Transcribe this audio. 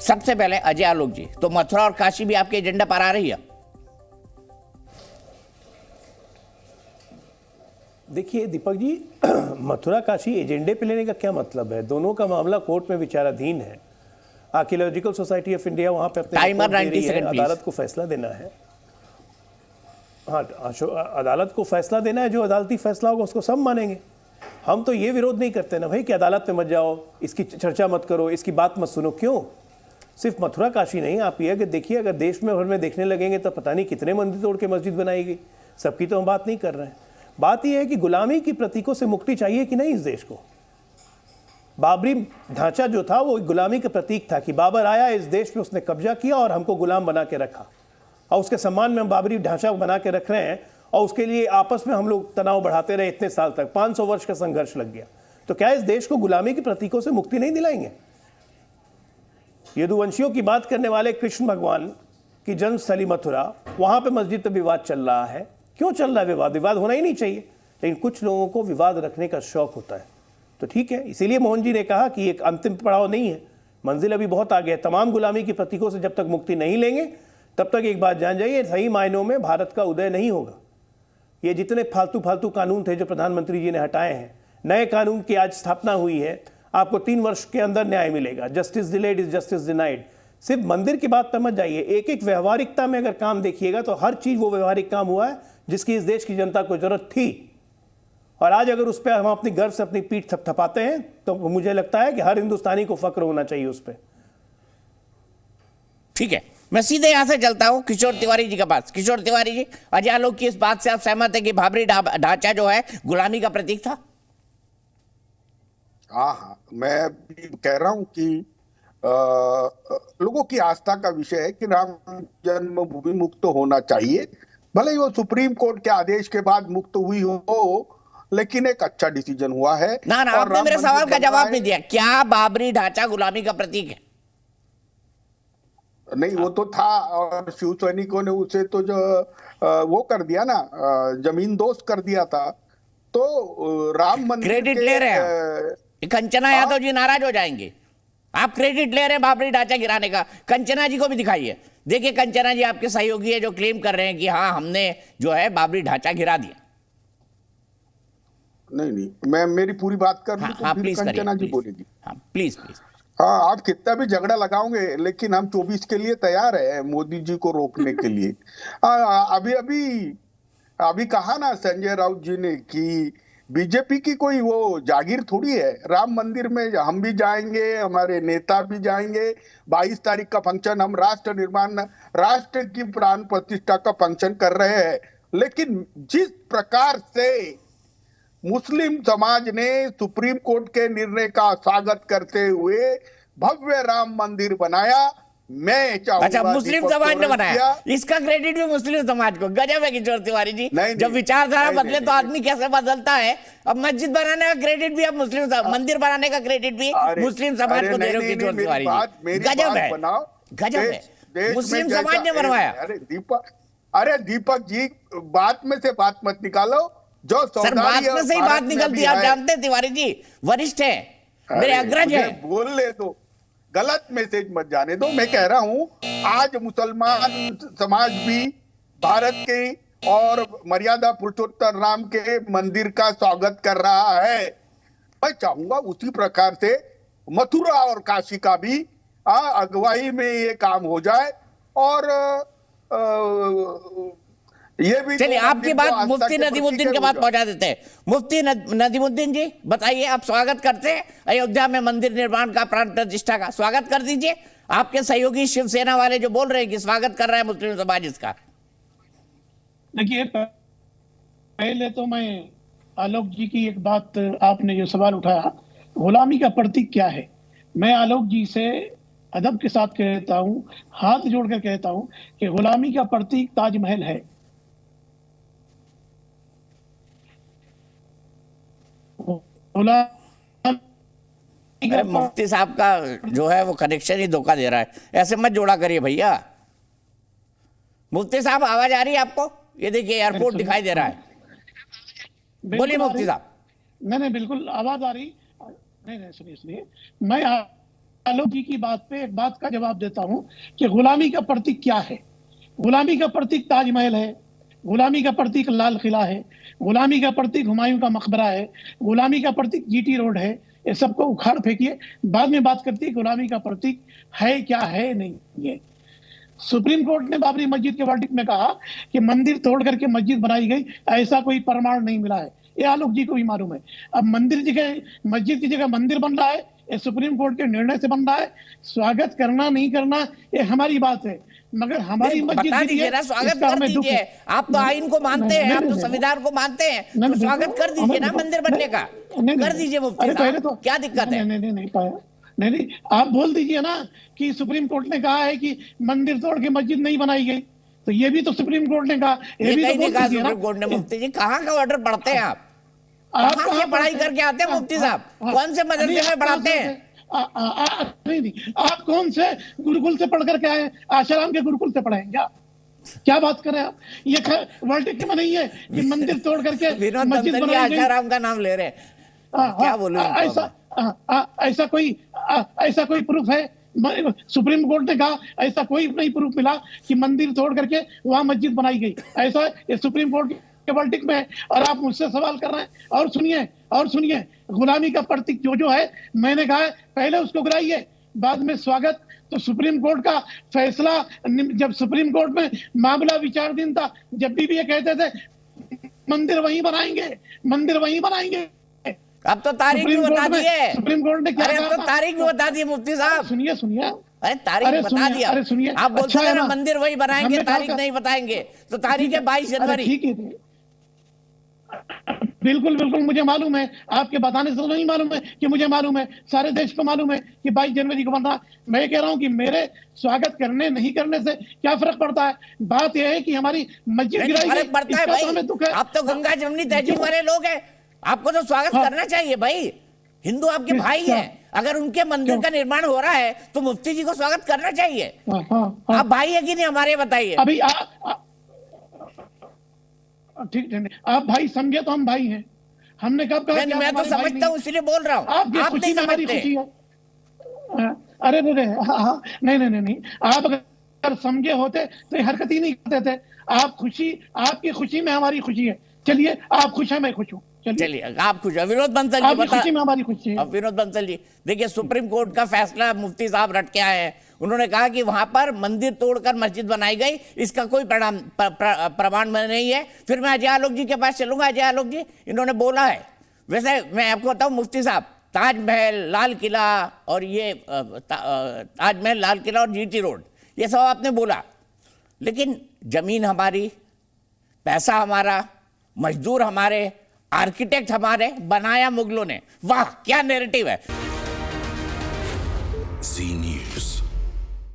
सबसे पहले अजय आलोक जी, तो मथुरा और काशी भी आपके एजेंडा पर आ रही है? देखिए दीपक जी, मथुरा काशी एजेंडे पे लेने का क्या मतलब है? दोनों का मामला कोर्ट में विचाराधीन है। आर्कियोलॉजिकल सोसाइटी ऑफ इंडिया वहां पे अपने टाइमर रिपोर्ट दे रही 90 है, सेकंड अदालत को फैसला देना है। हाँ, अदालत को फैसला देना है, जो अदालती फैसला होगा उसको सब मानेंगे। हम तो ये विरोध नहीं करते ना भाई कि अदालत में मत जाओ, इसकी चर्चा मत करो, इसकी बात मत सुनो। क्यों? सिर्फ मथुरा काशी नहीं, आप ये अगर देखिए, अगर देश में भर में देखने लगेंगे तो पता नहीं कितने मंदिर तोड़ के मस्जिद बनाई गई। सबकी तो हम बात नहीं कर रहे हैं। बात यह है कि गुलामी की प्रतीकों से मुक्ति चाहिए कि नहीं इस देश को। बाबरी ढांचा जो था वो गुलामी का प्रतीक था कि बाबर आया इस देश पे, उसने कब्जा किया और हमको गुलाम बना के रखा, और उसके सम्मान में हम बाबरी ढांचा बना के रख रहे हैं, और उसके लिए आपस में हम लोग तनाव बढ़ाते रहे इतने साल तक। 500 वर्ष का संघर्ष लग गया। तो क्या इस देश को गुलामी के प्रतीकों से मुक्ति नहीं दिलाएंगे? यदुवंशियों की बात करने वाले कृष्ण भगवान की जन्मस्थली मथुरा, वहां पे मस्जिद पे विवाद चल रहा है। क्यों चल रहा है विवाद? विवाद होना ही नहीं चाहिए, लेकिन कुछ लोगों को विवाद रखने का शौक होता है। तो ठीक है, इसीलिए मोहन जी ने कहा कि एक अंतिम पड़ाव नहीं है, मंजिल अभी बहुत आगे है। तमाम गुलामी की प्रतीकों से जब तक मुक्ति नहीं लेंगे तब तक एक बात जान जाइए, सही मायनों में भारत का उदय नहीं होगा। ये जितने फालतू कानून थे जो प्रधानमंत्री जी ने हटाए हैं, नए कानून की आज स्थापना हुई है, आपको 3 वर्ष के अंदर न्याय मिलेगा। Justice delayed is justice denied. सिर्फ मंदिर की बात पर मत जाइए, एक एक व्यवहारिकता में अगर काम देखिएगा तो हर चीज वो व्यवहारिक काम हुआ है जिसकी इस देश की जनता को जरूरत थी। और आज अगर उस पर हम अपनी गर्व से अपनी पीठ थपथपाते हैं तो मुझे लगता है कि हर हिंदुस्तानी को फक्र होना चाहिए उस पर। ठीक है, मैं सीधे यहां से चलता हूं किशोर तिवारी जी के पास। किशोर तिवारी जी, अजय आलोक की इस बात से आप सहमत है कि बाबरी ढांचा जो है गुलामी का प्रतीक था? हाँ, मैं भी कह रहा हूं कि लोगों की आस्था का विषय है कि राम जन्मभूमि मुक्त होना चाहिए। भले ही वो सुप्रीम कोर्ट के आदेश के बाद मुक्त हुई हो, लेकिन एक अच्छा डिसीजन हुआ है। ना आपने मेरे सवाल का जवाब नहीं दिया। क्या बाबरी ढांचा गुलामी का प्रतीक है? नहीं, वो तो था, और शिव सैनिकों ने उसे तो जो वो कर दिया ना, जमीन दोस्त कर दिया था। तो राम मंदिर क्रेडिट ले रहे हैं कंचना यादव जी, नाराज हो जाएंगे। आप क्रेडिट ले रहे हैं बाबरी ढांचा गिराने का। कंचना जी को भी दिखाइए। देखिए, कंचना जी आपके सहयोगी है जो क्लेम कर रहे हैं कि हाँ, हमने जो है बाबरी ढांचा गिरा दिया। नहीं, मैं मेरी पूरी बात कर लूं तो फिर कंचना जी बोलेगी। हाँ, प्लीज। हाँ, आप कितना भी झगड़ा लगाओगे, लेकिन हम 24 के लिए तैयार है मोदी जी को रोकने के लिए। अभी कहा ना संजय राउत जी ने कि बीजेपी की कोई वो जागीर थोड़ी है। राम मंदिर में हम भी जाएंगे, हमारे नेता भी जाएंगे। 22 तारीख का फंक्शन हम राष्ट्र की प्राण प्रतिष्ठा का फंक्शन कर रहे हैं। लेकिन जिस प्रकार से मुस्लिम समाज ने सुप्रीम कोर्ट के निर्णय का स्वागत करते हुए भव्य राम मंदिर बनाया, मैं चाहूंगा। अच्छा, मुस्लिम समाज ने बनाया, इसका क्रेडिट भी मुस्लिम समाज को। गजब है किशोर तिवारी जी। जब विचारधारा बदले तो आदमी कैसे बदलता है। अब मस्जिद बनाने का क्रेडिट भी अब मुस्लिम, मंदिर बनाने का क्रेडिट भी मुस्लिम समाज को दे रहे हो किशोर तिवारी जी। गजब है, गजब है। मुस्लिम समाज ने बनवाया। अरे दीपक जी, बात में से बात मत निकालो। जो सर, बात में से ही बात निकलती है, आप जानते हैं तिवारी जी, वरिष्ठ है, मेरे अग्रज है। बोल ले तो गलत मैसेज मत जाने दो। मैं कह रहा हूं, आज मुसलमान समाज भी भारत के और मर्यादा पुरुषोत्तम राम के मंदिर का स्वागत कर रहा है। मैं चाहूंगा उसी प्रकार से मथुरा और काशी का भी अगुवाई में ये काम हो जाए। और ये भी चलिए, आपकी बात मुफ्ती नदीमुद्दीन के पास पहुंचा देते हैं। मुफ्ती नदीमुद्दीन जी, बताइए, आप स्वागत करते हैं अयोध्या में मंदिर निर्माण का, प्राण प्रतिष्ठा का? स्वागत कर दीजिए। आपके सहयोगी शिवसेना वाले जो बोल रहे हैं कि स्वागत कर रहा है मुस्लिम समाज इसका। देखिए, पहले तो मैं आलोक जी की एक बात, आपने जो सवाल उठाया, गुलामी का प्रतीक क्या है, मैं आलोक जी से अदब के साथ कहता हूं, हाथ जोड़कर कहता हूं कि गुलामी का प्रतीक ताजमहल है। अरे मुफ्ती साहब का जो है वो कनेक्शन ही धोखा दे रहा है, ऐसे मत जोड़ा करिए भैया। मुफ्ती साहब, आवाज आ रही है आपको? ये देखिए, एयरपोर्ट दिखाई दे रहा है। बोलिए मुफ्ती साहब। नहीं, बिल्कुल आवाज आ रही। नहीं, सुनिए, मैं आलोक जी की बात पे एक बात का जवाब देता हूं कि गुलामी का प्रतीक क्या है। गुलामी का प्रतीक ताजमहल है, गुलामी का प्रतीक लाल किला है, गुलामी का प्रतीक हुमायूं का मकबरा है, गुलामी का प्रतीक जीटी रोड है। ये सबको उखाड़ फेंकिए, बाद में बात करती है गुलामी का प्रतीक है क्या है नहीं है। सुप्रीम कोर्ट ने बाबरी मस्जिद के वर्डिक्ट में कहा कि मंदिर तोड़ करके मस्जिद बनाई गई, ऐसा कोई प्रमाण नहीं मिला है। ये आलोक जी को भी मालूम है। अब मंदिर जगह मस्जिद की जगह मंदिर बन रहा है, ये सुप्रीम कोर्ट के निर्णय से बन रहा है। स्वागत करना नहीं करना ये हमारी बात है, मगर हमारी मस्जिद बता दीजिए ना, स्वागत कर दीजिए। आप तो आइन को मानते हैं, आप तो संविधान को मानते हैं, तो स्वागत कर दीजिए ना मंदिर बनने का, कर दीजिए मुफ्ती साहब, क्या दिक्कत है? नहीं पाया, नहीं आप बोल दीजिए ना कि सुप्रीम कोर्ट ने कहा है कि मंदिर तोड़ के मस्जिद नहीं बनाई गई, तो ये भी तो सुप्रीम कोर्ट ने कहा। ये भी तो कहा सुप्रीम कोर्ट ने। मुफ्ती जी कहाँ का ऑर्डर पढ़ते हैं आप? कहाँ से पढ़ाई करके आते हैं मुफ्ती साहब? कौन से मदरसे में पढ़ाते हैं? नहीं, आप कौन से गुरुकुल से पढ़ करके आए? आशाराम के गुरुकुल से पढ़े क्या? क्या बात करें आप? ये वर्डिक्ट में नहीं है कि मंदिर तोड़ करके मस्जिद बनाई गई। आशाराम का नाम ले रहे हैं, क्या बोलूं? ऐसा कोई प्रूफ है? सुप्रीम कोर्ट ने कहा ऐसा कोई नहीं प्रूफ मिला कि मंदिर तोड़ करके वहां मस्जिद बनाई गई। ऐसा ये सुप्रीम कोर्ट के वर्डिक्ट में है, और आप मुझसे सवाल कर रहे हैं। और सुनिए, गुलामी का प्रतीक जो है, मैंने कहा है पहले उसको गिराइए, बाद में स्वागत। तो सुप्रीम कोर्ट का फैसला, जब सुप्रीम कोर्ट में मामला विचाराधीन था, जब भी ये कहते थे मंदिर वहीं बनाएंगे। अब तो तारीख भी बता दी है सुप्रीम कोर्ट ने। अरे अब तो तारीख भी बता दी मुफ्ती साहब। सुनिए अरे तारीख बता दिया। आप बोलते हैं ना मंदिर वही बनाएंगे, तारीख नहीं बताएंगे, तो तारीख है 22 जनवरी। ठीक है, बिल्कुल मुझे मालूम है, आपके बताने से तो नहीं मालूम है कि मुझे मालूम है, सारे देश को मालूम है कि 22 जनवरी को बन रहा। मैं कह रहा हूं कि मेरे स्वागत करने नहीं करने से क्या फर्क पड़ता है? बात यह है कि हमारी मस्जिद गिराई गई, पड़ता है भाई। आप तो गंगा जमुनी तहजीब वाले लोग हैं, आपको तो स्वागत करना चाहिए भाई। हिंदू आपके भाई हैं, अगर उनके मंदिर का निर्माण हो रहा है तो मुफ्ती जी को स्वागत करना चाहिए। आप भाई है कि नहीं हमारे, बताइए। अभी ठीक है, आप भाई समझे तो हम भाई हैं। हमने कब कहा? मैं तो समझता हूँ, इसलिए बोल रहा हूँ। आप नहीं समझते। अरे नहीं, आप अगर समझे होते तो ये हरकत ही नहीं करते थे। आपकी खुशी में हमारी खुशी है। चलिए, आप खुश हैं, मैं खुश हूँ। चलिए, आप खुश हैं। विनोद बंसल जी, खुशी में हमारी खुशी है। अब विनोद बंसल जी, देखिए सुप्रीम कोर्ट का फैसला मुफ्ती साहब रट के आए हैं। उन्होंने कहा कि वहां पर मंदिर तोड़कर मस्जिद बनाई गई, इसका कोई प्रमाण नहीं है। फिर मैं अजय आलोक जी के पास चलूंगा। अजय आलोक जी, इन्होंने बोला है, वैसे मैं आपको बताऊं मुफ्ती साहब, ताजमहल, लाल किला और ये ताजमहल, लाल किला और जीटी रोड, ये सब आपने बोला, लेकिन जमीन हमारी, पैसा हमारा, मजदूर हमारे, आर्किटेक्ट हमारे, बनाया मुगलों ने। वाह क्या नैरेटिव है।